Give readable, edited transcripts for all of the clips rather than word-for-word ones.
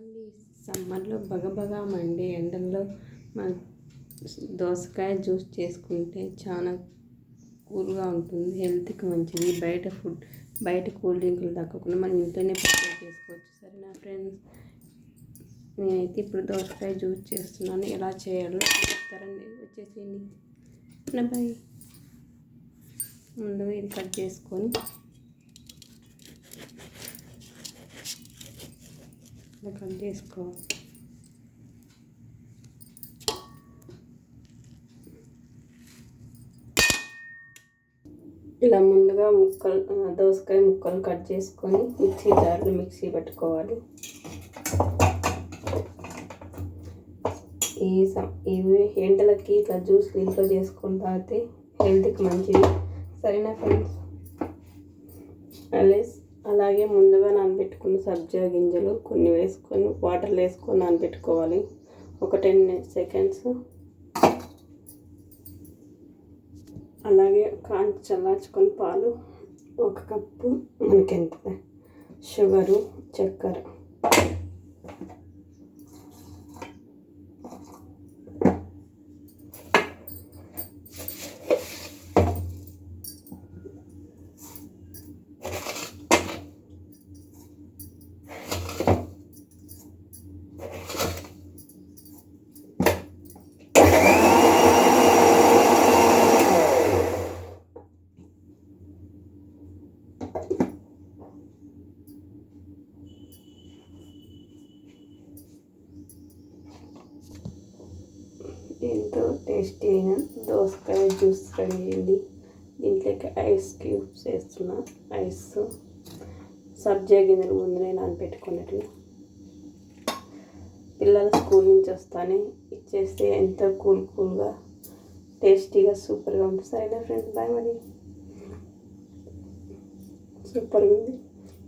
ఏమండి సమ్మర్లో బగబగా మండే ఎండల్లో మన దోసకాయ జ్యూస్ చేసుకుంటే చాలా కూల్గా ఉంటుంది, హెల్త్కి మంచిది. బయట కూల్ డ్రింకులు తగ్గకుండా మనం ఇంట్లోనే ప్రిపేర్ చేసుకోవచ్చు. సరేనా ఫ్రెండ్స్, నేనైతే ఇప్పుడు దోసకాయ జ్యూస్ చేస్తున్నాను. ఎలా చేయాలో చెప్తారండి, వచ్చేసేయండి. బాయ్. ముందుగా ఇది కట్ చేసుకొని ఇలా కట్ చేసుకోవాలి. ఇలా ముందుగా దోసకాయ ముక్కలు కట్ చేసుకొని మిక్సీ పెట్టుకోవాలి. ఇవి ఎండలకి ఇట్లా జ్యూస్ ఇంట్లో చేసుకొని తాగితే హెల్త్కి మంచిది. సరేనా ఫ్రెండ్స్, అలాగే ముందుగా నానబెట్టుకున్న సబ్జా గింజలు కొన్ని వేసుకొని వాటర్లో వేసుకొని నానబెట్టుకోవాలి ఒక 10 సెకండ్స్. అలాగే చల్లార్చుకొని పాలు 1 కప్పు, మనకి ఎంత షుగరు, చక్కెర, ఎంతో టేస్టీ అయిన దోసకాయ జ్యూస్ రెడీ అయింది. దీంట్లోకి ఐస్ క్యూబ్స్ వేస్తున్నా. సబ్జా గింజలు ముందునే నానబెట్టుకున్నట్టు పిల్లలు స్కూల్ నుంచి వస్తానే ఇచ్చేస్తే ఎంతో కూల్గా టేస్టీగా సూపర్గా ఉంటుంది. సరేనా ఫ్రెండ్స్, బాయ్. మరి సూపర్గా ఉంది,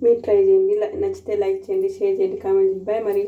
మీరు ట్రై చేయండి. నచ్చితే లైక్ చేయండి, షేర్ చేయండి, కామెంట్ చేయండి. బాయ్ మరి.